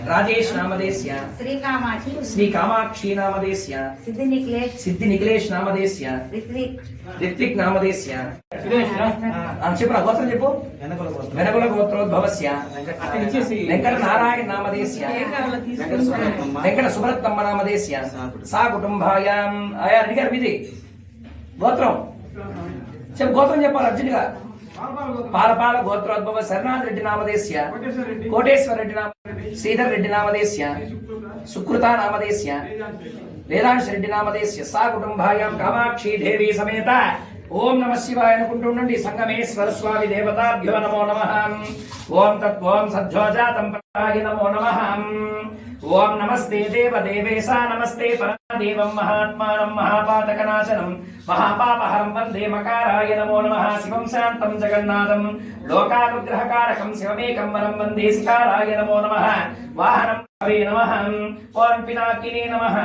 राजेश नामदेस्य श्री कामाक्षी नामदेस्य सिद्धि निखिलेश नामदेस्य ऋत्विक नामदेस्य చెప్పరా గోత్రం చెప్పు వెనకుల గోత్రోద్భవస్య వెంకట నారాయణ నామదేस्य వెంకట సుబ్రతమ్మ నామదేस्य సా కుటుంబాయాం ఆయా అడిగారు మీది గోత్రం చెప్పు గోత్రం చెప్పాలి అర్జునుగా పాలపాల గోత్రోద్భవ శరణాథ్ రెడ్డి నామదేశ్య కోటేశ్వర రెడ్డి శ్రీధర్ రెడ్డి నామదేశ్య సుకృత నామదేశ్య వేదాంశ రెడ్డి నామదేశ్య సా కుటుంబాయాం కామాక్షి దేవి సమేత ఓం నమ శివాయ అనుకుంటుండండి. సంగమేశ్వర స్వామి దేవతాభ్యో నమో నమః. ఓం తత్వం సజ్జోజాతం పరాయ నమో నమః. ఓం నమస్తే దేవదేవేశ నమస్తే పరదేవం మహాత్మానం మహాపాతకనాశనం మహాపాపహరం వందే మకారాయ నమో నమః. శివం శాంతం జగన్నాథం లోకానుగ్రహకారకం శివమేకం వరం వందే శిఖారాయ నమో నమః. వాహనం నమః. ఓం పినాకినే నమః.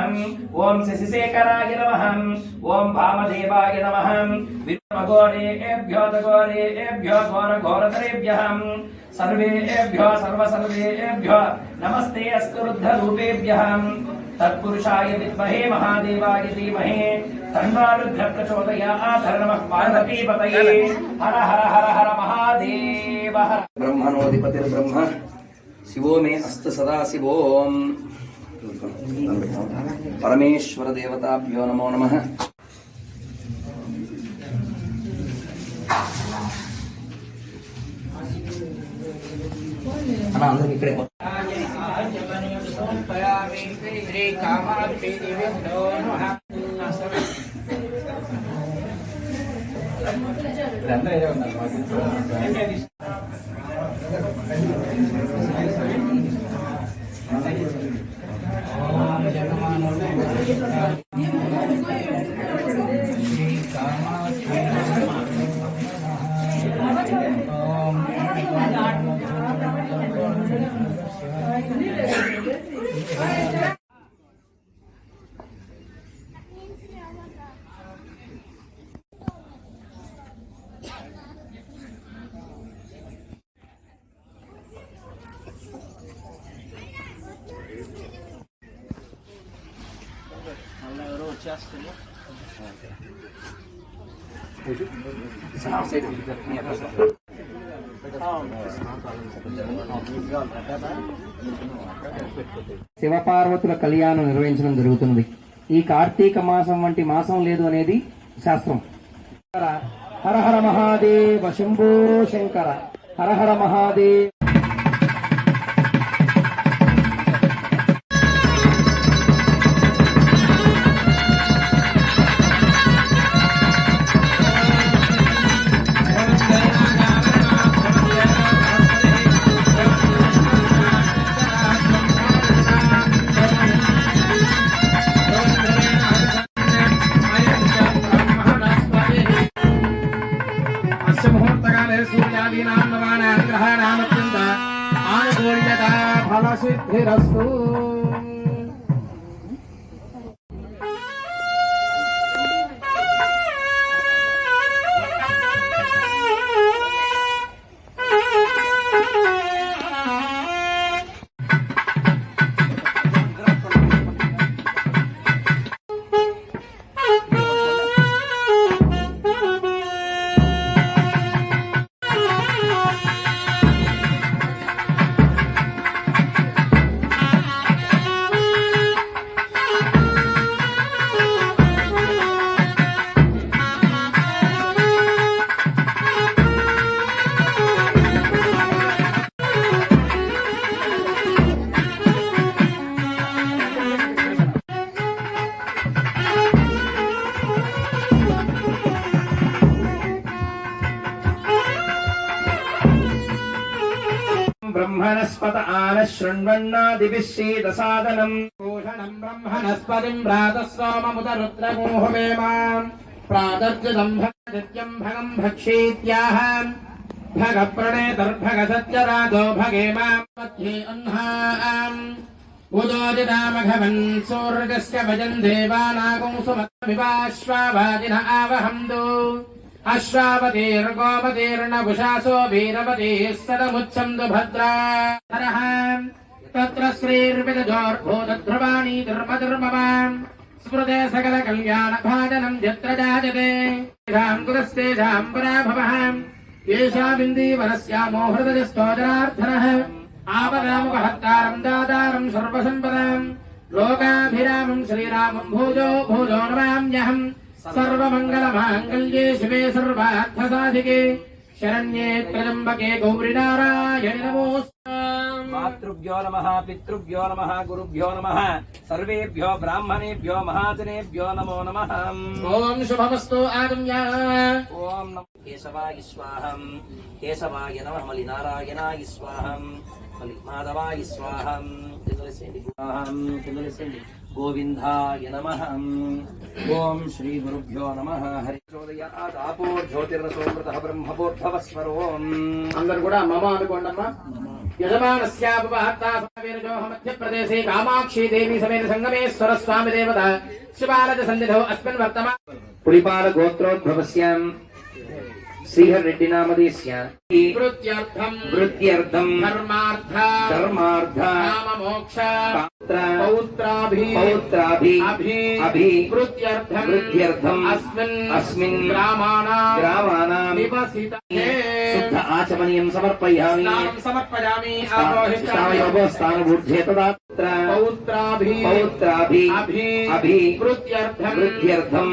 ఓం శశిశేఖరాయ నమః. ఓం వామదేవాయ నమః. విఘ్నఘోరేభ్యో ఘోరేభ్యో ఘోరఘోరతరేభ్యః సర్వేభ్యో సర్వసర్వేభ్యో నమస్తే అస్తు రుద్రరూపేభ్యః. తత్పురుషాయ విద్మహే మహాదేవాయ ధీమహి తన్నో రుద్రః ప్రచోదయాత్. నమః పార్వతీపతయే. హర హర హర హర మహాదేవ. బ్రహ్మణోధిపతిర్బ్రహ్మ శివో మే అస్తు సదా శివోం. పరమేశ్వర దేవతాభ్యో నమో నమః. అన్న అందరూ ఇక్కడే శివపార్వతుల కళ్యాణం నిర్వహించడం జరుగుతున్నది. ఈ కార్తీక మాసం వంటి మాసం లేదు అనేది శాస్త్రం. హర హర మహాదేవ శంభో శంకర. హర హర మహాదేవ్. ఫలసిద్ధిరస్తు. బ్రహ్మణస్పత ఆన శృణ్వన్నాదిభిः शीतसादनम् భూషణం బ్రహ్మణస్పతిం ప్రాతః సోమముదరుద్రగోహవేమాం ప్రాతర్జితం భగత్యం భగం భక్షీత్యాహ భగ ప్రణేతర్భగ సత్యరాజో భగేమాం మధ్యే అహ్నాం ఉదోదితామఘవన్ సూర్యస్య భజన్ దేవానాగం సుమద్వివాశ్వావాదిన ఆవహంతు అశ్వావతీర్గోమతీర్నభుషాసో వీరవతీः సదముచ్చందు భద్రాధరః తత్ర శ్రీర్విదజోర్భూతధ్రువాణీ ధర్మధర్మవాం స్మృతే సకల కళ్యాణ భాజనం యత్ర జాయతే తేషాం కులస్తేషాం పరాభవః येषामिन्दीवरस्यामो हृदयस्थो जनार्दनः आपदामुपहर्तारम् दातारम् सर्वसम्पदाम् लोकाभिरामम् श्रीरामम् भूजो भूजो नमाम्यहम् सर्वमङ्गलमाङ्गल्ये शिवे सर्वार्थसाधिके शरण्ये त्र्यम्बके गौरीनारायणि नमोऽस्तुते। मातृभ्यो नमः, पितृभ्यो नमः, गुरुभ्यो नमः, सर्वेभ्यो ब्राह्मणेभ्यो महाजनेभ्यो नमो नमः। ओम शुभमस्तु आगम्य। ओम नमो केशवाय स्वाहं, केशवाय नमः, मलिनारायणाय स्वाहं, मलिमाधवाय स्वाहं, गोविंदाय नमः। ओम श्री गुरुभ्यो नमः। हरि चोदयात् आपो ज्योतिर्रसोमृतः ब्रह्मभूर्भवस्वरोम्। అందరూ కూడా మమ అనుకోండమ్మా। యజమానస్యాపవార్తాసమవేరజోహ మధ్యప్రదేశే కామాక్షి దేవి సమేత సంగమేశ్వర స్వామి దేవత శివాలయ సన్నిధౌ అస్మిన్ వర్తమాన పులిపాల గోత్రోద్భవస్యాం శ్రీహరెడ్డి నామధేస్య వృత్త్యర్థం ధర్మార్థ కామ మోక్ష పౌత్రాభి వృత్త్యర్థం అస్మిన్ గ్రామాణాం నివసితే శుద్ధ ఆచమనీయం సమర్పయామి స్థానబూర్ధే తదాత్ర పౌత్రాభి వృత్త్యర్థం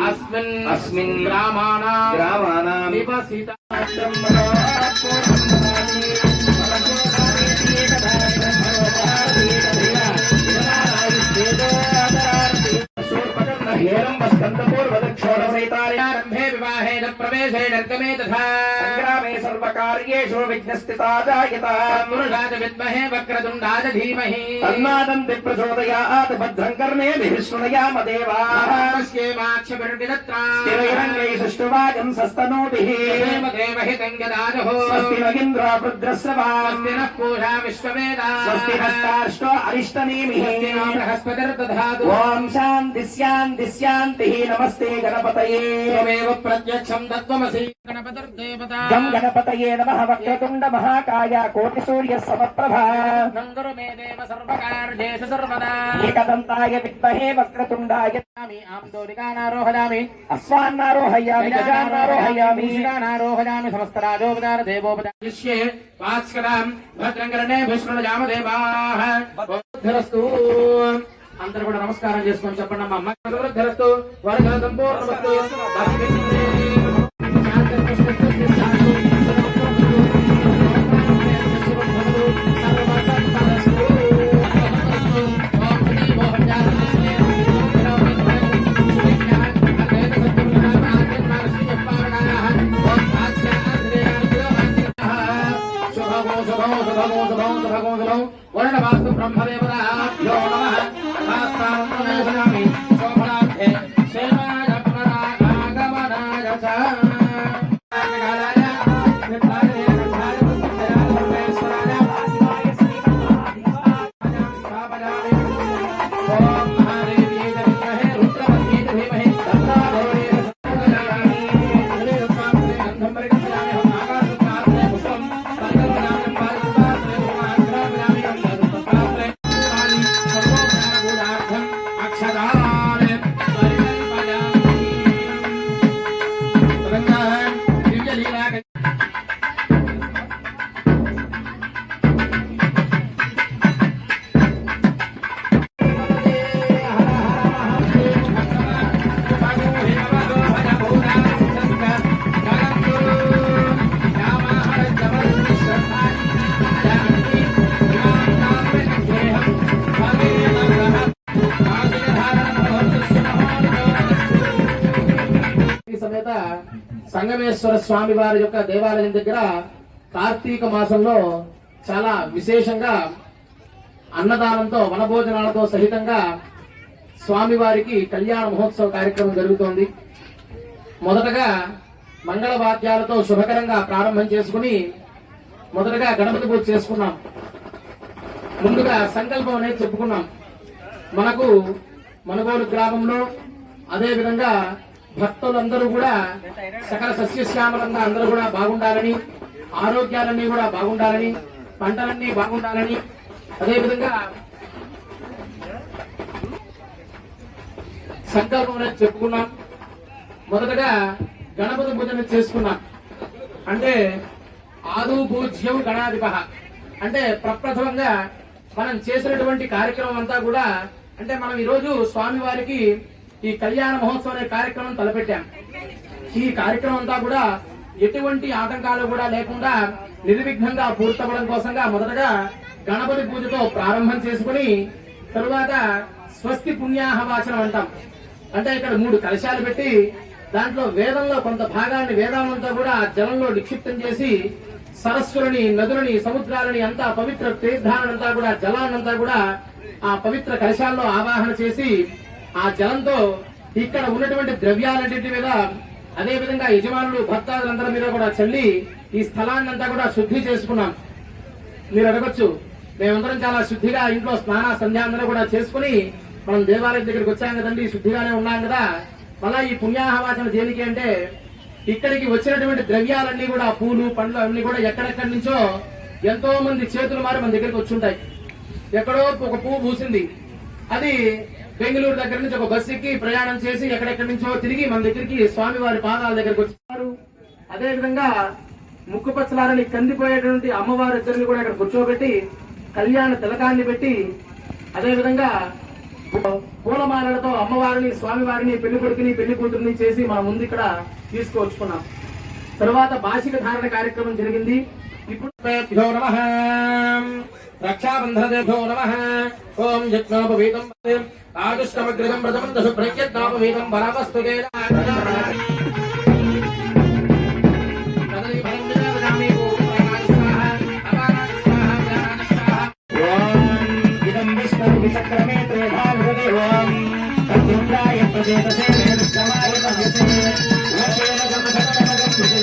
అస్మిన్ గ్రామాణాం నివసిత ేరంభే వివాహేన ప్రవేశేన నిర్గమే తథా సంగ్రామే సర్వకార్యేషు విఘ్నస్థితా జాయతా పురుషాయ విద్మహే వక్రతుండాయ ధీమహి తన్నాదం ప్రచోదయాత్ భద్రం కర్ణేభిః శృణుయామ దేవాః స్థిరైరంగై సుష్ఠువాజం సస్తనూభిః దేవహితం యదాజః స్వస్తి న ఇంద్రో వృద్రస్రవాः స్వస్తి నః పూషా విశ్వవేదాः స్వస్తి నస్తార్ష్టో అరిష్టనేమిః బృహస్పతిర్దధాతు ఓం శాంతి శాంతి శాంతి నమస్తే గణపతయే త్వమేవ ప్రత్యక్షం తత్వమసి గణపతిర్దేవతా గం గణపతయే నమః వక్రతుండ మహాకాయ కోటి సూర్య సమప్రభ నందరు మే దేవ సర్వకార్యేషు సర్వదా ఏకదంతాయ విద్మహే వక్రతుండాయ ఆందోలికానారోహయామి అశ్వాన్నారోహయామి గజాన్నారోహయామి మూషికానారోహయామి సమస్తరాజోపచార దేవోపచారిష్యే వాత్స్కరాం భద్రం కర్ణే విష్ణుజామ దేవాః బుద్ధిరస్తు అందరూ కూడా నమస్కారం చేసుకొని చెప్పండి అమ్మ బుద్ధిరస్తు వరద సంపూర్ణమస్తు వర్ణవాస్తు బ్రహ్మదేవతాభ్యో నమః శాస్త్రాం ప్రవేశయామి శోభనార్థే సేవాయ పునరాగమనాయ చ సమేత సంగమేశ్వర స్వామి వారి యొక్క దేవాలయం దగ్గర కార్తీక మాసంలో చాలా విశేషంగా అన్నదానంతో వనభోజనాలతో సహితంగా స్వామివారికి కళ్యాణ మహోత్సవ కార్యక్రమం జరుగుతోంది. మొదటగా మంగళవాద్యాలతో శుభకరంగా ప్రారంభం చేసుకుని మొదటగా గణపతి పూజ చేసుకున్నాం. ముందుగా సంకల్పం అనేది చెప్పుకున్నాం. మనకు మనుగోలు గ్రామంలో అదే విధంగా భక్తులందరూ కూడా సకల సస్యశ్యామలంగా అందరూ కూడా బాగుండాలని, ఆరోగ్యాలన్నీ కూడా బాగుండాలని, పంటలన్నీ బాగుండాలని, అదేవిధంగా సంకల్పం అనేది చెప్పుకున్నాం. మొదటగా గణపతి పూజను చేసుకున్నాం. అంటే ఆదు పూజ్యం గణాధిప అంటే ప్రప్రథమంగా మనం చేసినటువంటి కార్యక్రమం అంతా కూడా అంటే మనం ఈరోజు స్వామివారికి ఈ కళ్యాణ మహోత్సవం అనే కార్యక్రమం తలపెట్టాం. ఈ కార్యక్రమం అంతా కూడా ఎటువంటి ఆటంకాలు కూడా లేకుండా నిర్విఘ్నంగా పూర్తవడం కోసంగా మొదటగా గణపతి పూజతో ప్రారంభం చేసుకుని తరువాత స్వస్తి పుణ్యాహవాచనం అంటాం. అంటే ఇక్కడ 3 కలశాలు పెట్టి దాంట్లో వేదంలో కొంత భాగాన్ని వేదాలంతా కూడా జలంలో నిక్షిప్తం చేసి సరస్సులని, నదులని, సముద్రాలని అంతా పవిత్ర తీర్థాలనంతా కూడా జలాన్నంతా కూడా ఆ పవిత్ర కలశాల్లో ఆవాహన చేసి ఆ జలంతో ఇక్కడ ఉన్నటువంటి ద్రవ్యాలన్నింటి మీద అదే విధంగా యజమానులు భక్తాదులందరి మీద కూడా చల్లి ఈ స్థలాన్నంతా కూడా శుద్ధి చేసుకున్నాం. మీరు అడగొచ్చు, మేమందరం చాలా శుద్ధిగా ఇంట్లో స్నాన సంధ్యాందరూ కూడా చేసుకుని మనం దేవాలయం దగ్గరికి వచ్చాం కదండి, శుద్ధిగానే ఉన్నాం కదా, మళ్ళా ఈ పుణ్యాహవాచన దేనికి అంటే ఇక్కడికి వచ్చినటువంటి ద్రవ్యాలన్నీ కూడా పూలు పండ్లు అన్ని కూడా ఎక్కడెక్కడి నుంచో ఎంతో మంది చేతులు మారి మన దగ్గరికి వచ్చుంటాయి. ఎక్కడో ఒక పువ్వు పూసింది, అది బెంగళూరు దగ్గర నుంచి ఒక బస్సు ఎక్కి ప్రయాణం చేసి ఎక్కడెక్కడి నుంచో తిరిగి మన దగ్గరికి స్వామివారి పాదాల దగ్గరికి వచ్చారు. అదే విధంగా ముక్కుపచ్చలారని కందిపోయేటువంటి అమ్మవారి ఇద్దరిని కూడా ఇక్కడ కూర్చోబెట్టి కళ్యాణ తిలకాన్ని పెట్టి అదే విధంగా పూలమాలలతో అమ్మవారిని, స్వామివారిని, పెళ్లి కొడుకుని, పెళ్లి కూతురిని చేసి మన ముందు ఇక్కడ తీసుకువచ్చుకున్నాం. తరువాత భాషిక ధారణ కార్యక్రమం జరిగింది. ఇప్పుడు రక్షాబంధనదేభ్యో నమః. ఓం యజ్ఞోపవీతం ఆదుష్టమగ్రదం వ్రతం దశ ప్రయత్నోపవీతం బలమస్తుతే విచక్రమే త్రేధాభృదే ఓం తద్రుద్రాయ ప్రదేశే వేదస్తమాయ పద్యతే వశేన గమసకమగంతుతే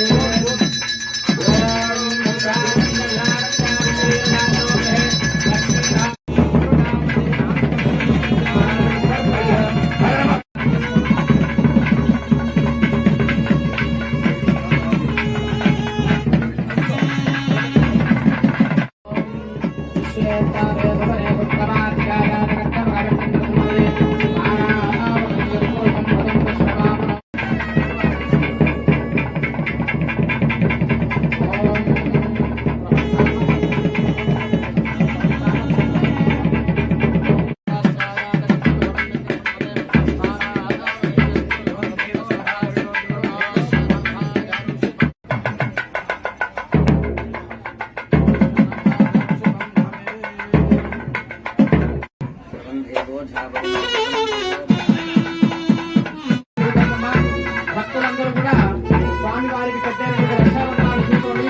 భక్తులందరూ కూడా స్వామి వారికి కట్టారు రక్షాబంధనాలు తీసుకొని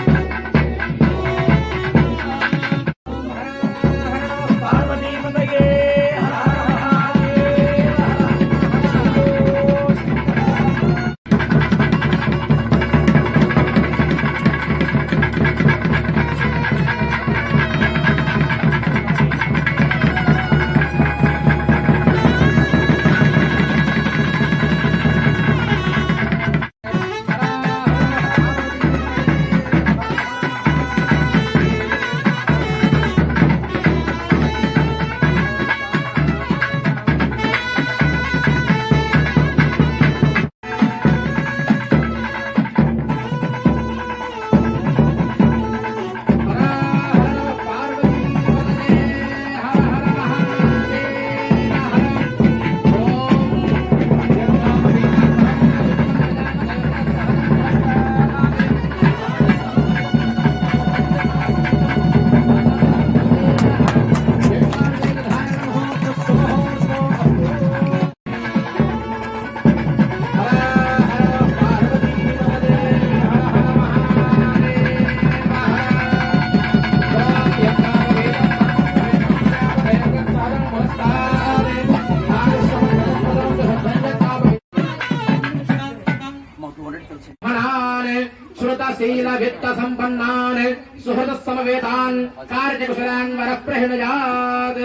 శీల విత్త సంపన్నాన్ సుహృద సమవేతాన్ కార్యకుశలాన్ వర ప్రహిణయాత్.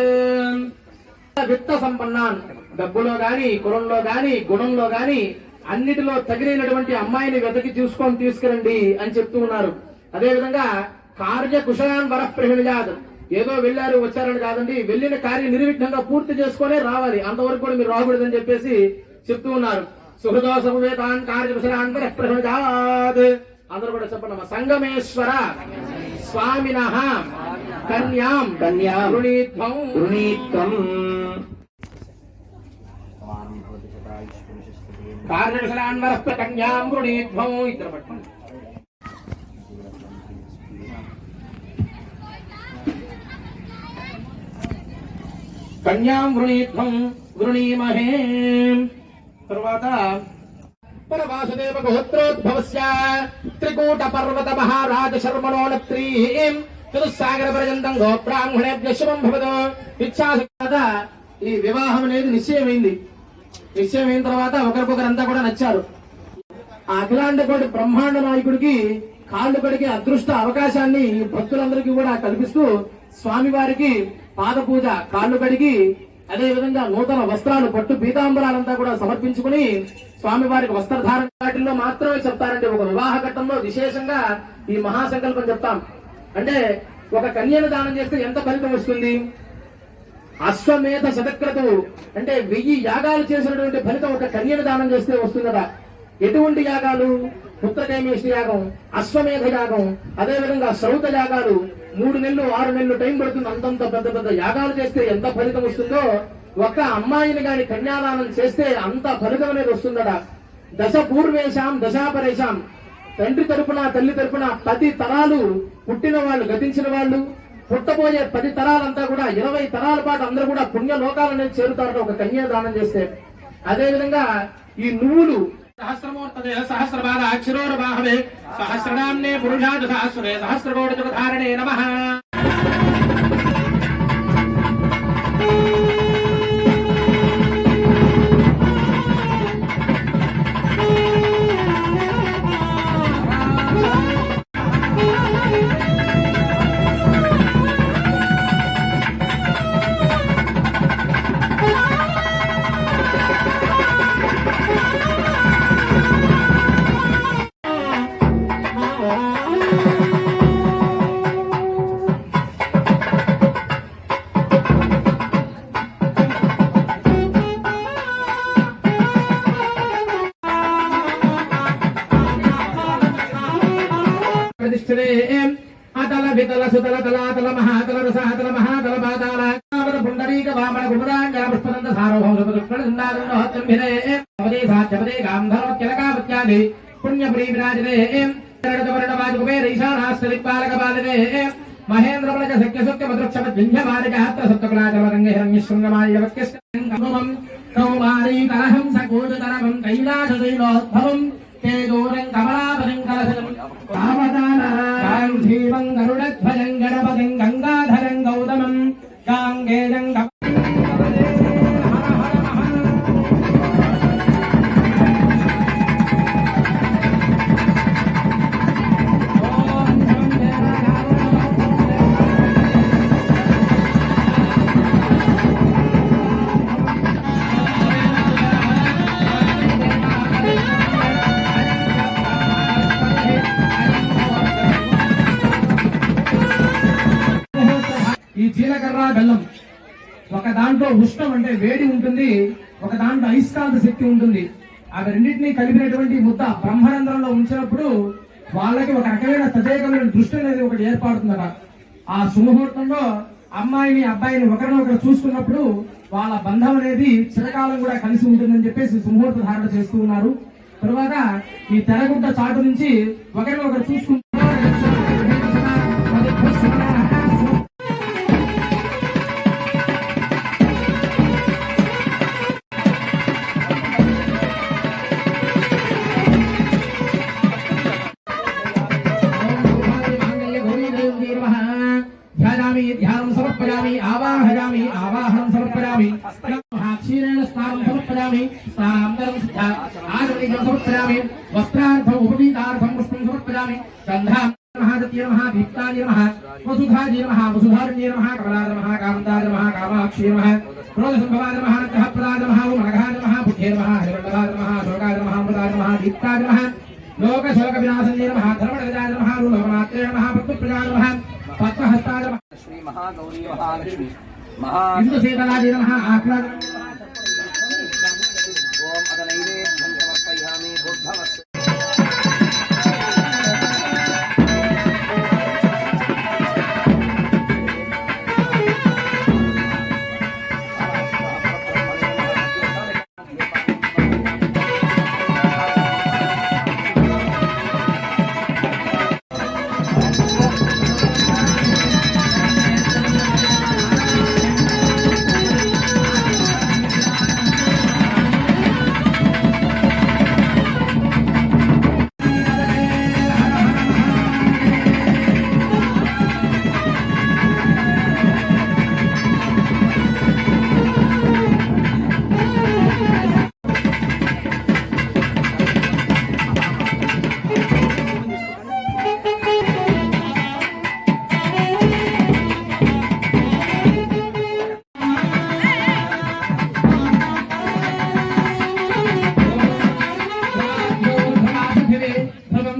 విత్త సంపన్నాన్, డబ్బులో గాని, కులంలో గాని, గుణంలో గాని అన్నిటిలో తగినటువంటి అమ్మాయిని వెతకి చూసుకొని తీసుకురండి అని చెప్తూ ఉన్నారు. అదేవిధంగా కార్యకుశలాన్ వర ప్రహిణయాత్, ఏదో వెళ్ళారు వచ్చారని కాదండి, వెళ్ళిన కార్యం నిర్విఘ్నంగా పూర్తి చేసుకునే రావాలి, అంతవరకు కూడా మీరు రాకూడదని చెప్పేసి చెప్తూ ఉన్నారు. సుహృదో సమవేతాన్ కార్యకుశలాన్ వర ప్రహిణయాత్. అందరూ కూడా చెప్పండి. సంగమేశ్వర స్వామినః కన్యాం వృణీత్వం. కార్యకుశలాన్ వర కన్యాం వృణీత్వం. ఇద్దరు పట్టుకోండి. కన్యాం వృణీత్వం వృణీమహే. తర్వాత పరవాసుదేవ గోత్రోద్భవస్య త్రికూట పర్వత మహారాజ శర్మణోనత్రీం చతుస్సాగర పర్యంతం గోబ్రాహ్మణేభ్య శుభం భవతు. ఇచ్ఛాశక్తి. ఈ వివాహం అనేది నిశ్చయమైంది. నిశ్చయమైన తర్వాత ఒకరికొకరంతా కూడా నచ్చారు. ఆ అఖిలాండ కోటి బ్రహ్మాండ నాయకుడికి కాళ్ళు కడిగే అదృష్ట అవకాశాన్ని భక్తులందరికీ కూడా కల్పిస్తూ స్వామివారికి పాద పూజ, కాళ్ళు కడిగి అదే విధంగా నూతన వస్త్రాలు, పట్టు పీతాంబరాలంతా కూడా సమర్పించుకుని స్వామివారికి వస్త్రధారణ వాటిల్లో మాత్రమే చెప్తారంటే ఒక వివాహ ఘట్టంలో విశేషంగా ఈ మహాసంకల్పం చెప్తాం. అంటే ఒక కన్యను దానం చేస్తే ఎంత ఫలితం వస్తుంది? అశ్వమేధ శతక్రతువు అంటే 1000 యాగాలు చేసినటువంటి ఫలితం ఒక కన్యను దానం చేస్తే వస్తుందట. ఎటువంటి యాగాలు? పుత్రకైమేష్టి యాగం, అశ్వమేధ యాగం, అదేవిధంగా శ్రౌత యాగాలు. 3 నెలలు 6 నెలలు టైం పడుతుంది. అంతంత పెద్ద పెద్ద యాగాలు చేస్తే ఎంత ఫలితం వస్తుందో ఒక అమ్మాయిని గాని కన్యాదానం చేస్తే అంత ఫలితం అనేది వస్తుందట. దశ పూర్వేశాం దశాపరేశాం, తండ్రి తరపున తల్లి తరపున 10 తరాలు పుట్టిన వాళ్ళు, గతించిన వాళ్ళు, పుట్టబోయే 10 తరాలంతా కూడా 20 తరాల పాటు అందరూ కూడా పుణ్యలోకాలనేది చేరుతారట ఒక కన్యాదానం చేస్తే. అదే విధంగా ఈ నువ్వులు సహస్రమూర్తదే సహస్రపాద అక్షరోరవాహవే సహస్రనామ్నే పురుషాద సహస్రే సహస్రకోటి ధారణే నమః. అతల వితల సుతల తలాతల మహాతల రసాతల మహాతల పాతాల పుండరీక వామన కుమరాంగ పుష్పనంద సార్వభౌమృష్ణే సాధ్యపదే గాంధర్వత్యలకావత్యాది పుణ్యపురీ విరాజనే వర్ణవాజకుబేరైశానాస్తలిపాలకపాలనే మహేంద్రమలక సఖ్యసుఖ్య మధుక్షమద్వింధ్యమారికాత్ర సప్తకులాచలరంగ హిరణ్యశృంగమాల్యవత్యస్తం కౌమారీకరహం సకోజతరవం కైలాసశైలోద్భవం తేజోరం కమలాపదం కలశం కామదానం గరుడధ్వజం గణపతిం గంగాధరం గౌతమం గాంగేయం ఈ జీలకర్ర బెల్లం ఒక దాంట్లో ఉష్ణం అంటే వేడి ఉంటుంది, ఒక దాంట్లో అయస్కాంత శక్తి ఉంటుంది. అవి రెండింటినీ కలిపినటువంటి ముద్ద బ్రహ్మరంధ్రంలో ఉంచినప్పుడు వాళ్ళకి ఒక రకమైన తదేకమైన దృష్టి అనేది ఒకటి ఏర్పడుతుందట. ఆ సుముహూర్తంలో అమ్మాయిని అబ్బాయిని ఒకరినొకరు చూసుకున్నప్పుడు వాళ్ళ బంధం అనేది చిరకాలం కూడా కలిసి ఉంటుందని చెప్పేసి సుముహూర్త ధారణ చేస్తూ ఉన్నారు. తరువాత ఈ తెరగుడ్డ చాటు నుంచి ఒకరినొకరు చూసుకుంటున్నారు. ధ్యానం సమర్పయామి, ఆవాహయామి, ఆవాహనం సమర్పయామి, క్షీరేణ స్నానం సమర్పయామి, స్నానాంతరం नैवेद्यं समर्पयामि वस्त्रार्थम् उपवीतार्थं पुष्पं समर्पयामि गन्धां महादत्ये नमः दीप्ताय नमः वसुधाय नमः वसुधारण्ये नमः कमलाय नमः कामदाय नमः कामाक्षी नमः क्रोधसम्भवाय नमः नग्रहप्रदाय नमः मनघाय नमः बुद्धे नमः हरिवल्लभाय नमः शोकाय नमः अमृताय नमः दीप्ताय नमः लोकशोकविनाशने नमः धर्मराजाय नमः लोकमात्रे नमः पद्मप्रजाय नमः पद्महस्ताय नमः श्री महागौरी महालक्ष्मी महा इंदुशीतलाय नमः आह्लाद ओम अद नैवेद्यं समर्पयामि बुद्धवस्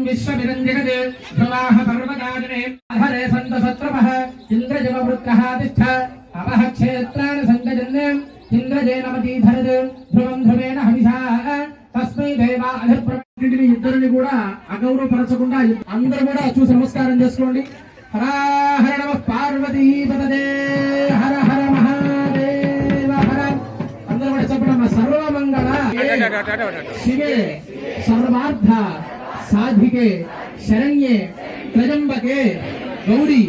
विश्वविरञ्जगते ध्रुवाः पर्वताजने अधरे सन्त सत्रपः इन्द्रजमवृत्रः तिष्ठ अपः क्षेत्राणि सञ्जजन्ने इन्द्रजेनमतीधरत् ध्रुवं ध्रुवेण हविषा तस्मै దేవాధిప్రతిని ఇద్దరిని కూడా అగౌరవపరచకుండా అందరూ కూడా చూసి నమస్కారం చేసుకోండి. హర హర నమః పార్వతీపతదే హర హర మహాదేవ హర. అందరూ కూడా చెప్పండి. సర్వమంగళ శివే సర్వార్థ साधिके शरण्ये त्र्यंबके गौरी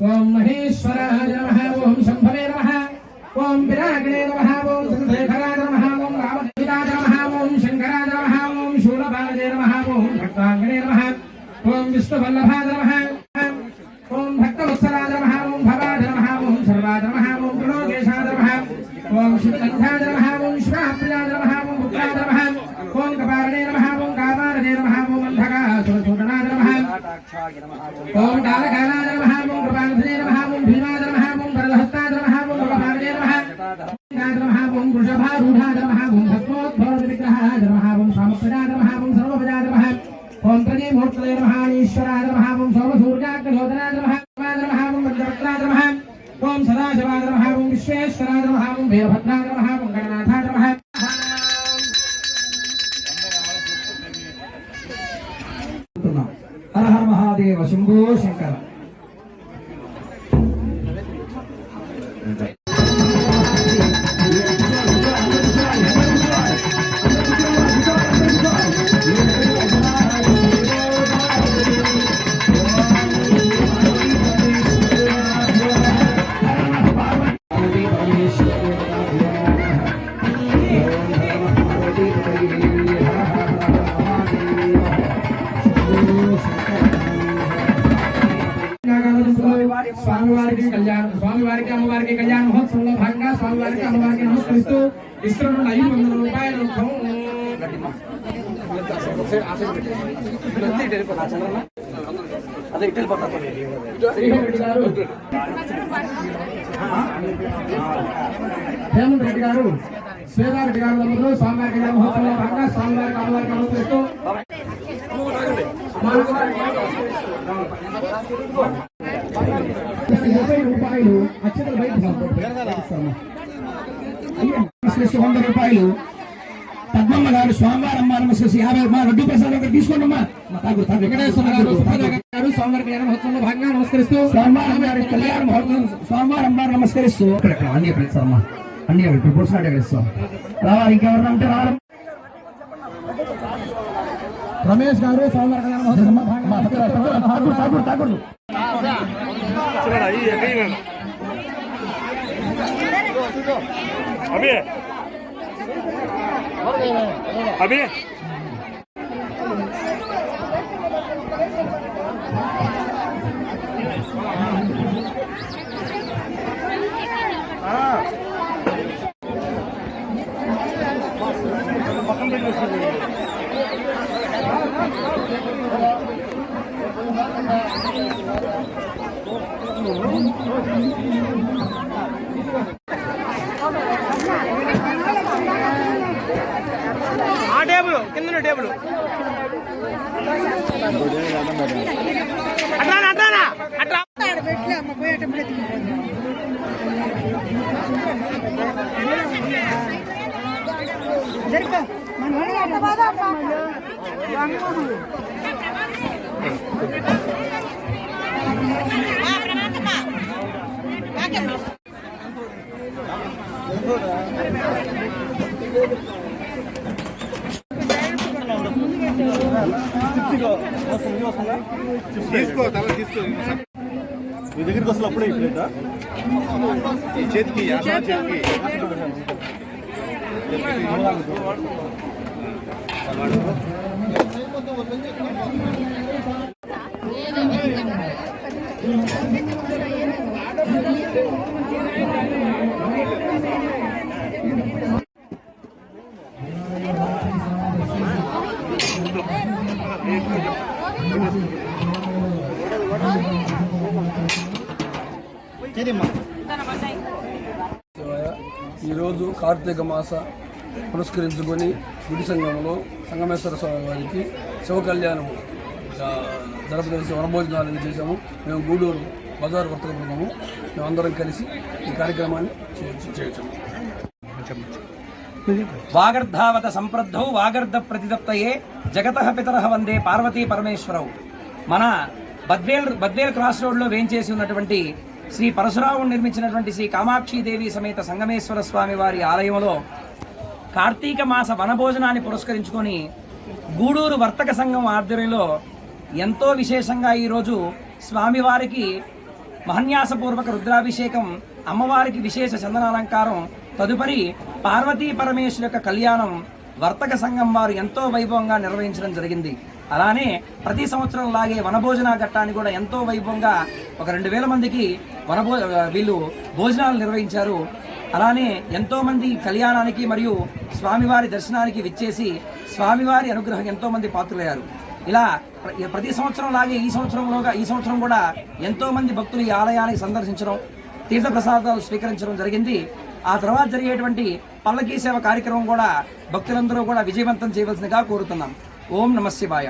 ఓం మహేశ్వరాయ నమః ఓం శంభవే నమః ఓం విరాగణే నమః ఓం చంద్రశేఖరాయ నమః ఓం రామదేవాయ నమః ఓం శంకరాయ నమః ఓం శూలపాలజే నమః ఓం భక్తాంగణే నమః ఓం విష్ణువల్లభాయ నమః ఓం భక్తవత్సలాయ నమః ఓం భవాయ నమః ఓం సర్వాయ నమః ఓం ప్రణోదేశాయ నమః ఓం శివకంఠాయ నమః ఓం శివాప్రియాయ నమః ఓం పుత్రాయ నమః ఓం కపారణే నమః ఓం కామారజే నమః ఓం అంధకాసురసూదనాయ నమః ఓం కాలకాలాయ నమః ఓం కృపానిధే నమః ఓం భీమాయ నమః ఓం వరదహస్తాయ నమః ఓం కపారణే నమః ఓం వృషభారూఢాయ నమః ఓం భస్మోద్భవ విగ్రహాయ నమః ఓం సామప్రదాయ నమః ఓం సర్వపదాయ నమః ఓం ప్రతిమూర్తయే నమః ఈశ్వరాయ నమః ఓం సౌరసూర్యాగ్రలోదనాయ నమః నమః ఓం వజ్రవక్త్రాయ నమః ఓం సదాశివాయ నమః ఓం విశ్వేశ్వరాయ నమః ఓం వీరభద్రాయ నమః ఓం గణనాథాయ నమః హర హర మహాదేవ శంభో శంకర. స్వామివారికి అమ్మవారికి కళ్యాణ మహోత్సవంలో భాగంగా స్వామివారికి అమ్మవారికి నమస్కరిస్తూ ఇస్తున్న 500 రూపాయలు హేమంత్ రెడ్డి గారు శ్రీరారెడ్డి గారు నంబర్లో స్వామివారి కళ్యాణ మహోత్సవంలో భాగంగా స్వామివారికి అమ్మవారికి నమస్కరిస్తూ 50 రూపాయలు అక్షతలు బయట 100 రూపాయలు పద్మమ్మ గారు స్వామివారి అమ్మ నమస్కరిసి 50 మా రెడ్డి ప్రసాద్ గారు తీసుకోండమ్మా. వెంకటేశ్వర గారు స్వామివారి కళ్యాణ మహోత్సవంలో భాగంగా నమస్కరిస్తూ స్వామివారి కళ్యాణ మహోత్సవం స్వామివారి అమ్మ నమస్కరిస్తూ అన్ని ప్రతిస్తారమ్మా అన్ని ప్రపోర్షనల్ కలుస్తాం రావాలి. ఇంకెవరు అంటే రావాలి. రమేష్ గారు స్వామివారి కళ్యాణ మహోత్సవంలో తాకూడదు अभी టేబుల్ కింద టేబుల్ అట్లా అట్లా తీసుకో తల తీసుకో మీ దగ్గరికి వస్తుంది అప్పుడే ప్లేట చేతికి చేతికి ఈరోజు కార్తీక మాస పురస్కరించుకొని గుడి సంఘంలో సంగమేశ్వర స్వామి వారికి శివ కళ్యాణం జరపదలిసి వనభోజనాలను చేశాము. మేము గూడూరు బజారు వర్తక బృందము మేమందరం కలిసి ఈ కార్యక్రమాన్ని చేయొచ్చాము. వాగర్ధావత సంప్రద్ధౌ వాగర్ధ ప్రతిదప్తయే జగతః పితరః వందే పార్వతీ పరమేశ్వరౌ. మన బద్వేల్ క్రాస్ రోడ్లో వేంచేసి ఉన్నటువంటి శ్రీ పరశురాముడు నిర్మించినటువంటి శ్రీ కామాక్షీదేవి సమేత సంగమేశ్వర స్వామి వారి ఆలయంలో కార్తీక మాస వనభోజనాన్ని పురస్కరించుకొని గూడూరు వర్తక సంఘం ఆధ్వర్యంలో ఎంతో విశేషంగా ఈరోజు స్వామివారికి మహన్యాసపూర్వక రుద్రాభిషేకం, అమ్మవారికి విశేష చందనాలంకారం, తదుపరి పార్వతీ పరమేశ్వరు యొక్క కళ్యాణం వర్తక సంఘం వారు ఎంతో వైభవంగా నిర్వహించడం జరిగింది. అలానే ప్రతి సంవత్సరం లాగే వనభోజన ఘట్టాన్ని కూడా ఎంతో వైభవంగా ఒక 2000 మందికి వీళ్ళు భోజనాలు నిర్వహించారు. అలానే ఎంతో మంది కళ్యాణానికి మరియు స్వామివారి దర్శనానికి విచ్చేసి స్వామివారి అనుగ్రహం ఎంతో మంది పాత్రులయ్యారు. ఇలా ప్రతి సంవత్సరం లాగే ఈ సంవత్సరం కూడా ఎంతో మంది భక్తులు ఈ ఆలయానికి సందర్శించడం, తీర్థప్రసాదాలు స్వీకరించడం జరిగింది. ఆ తర్వాత జరిగేటువంటి పల్లకీ సేవ కార్యక్రమం కూడా భక్తులందరూ కూడా విజయవంతం చేయవలసిందిగా కోరుతున్నాం. ఓం నమః శివాయ.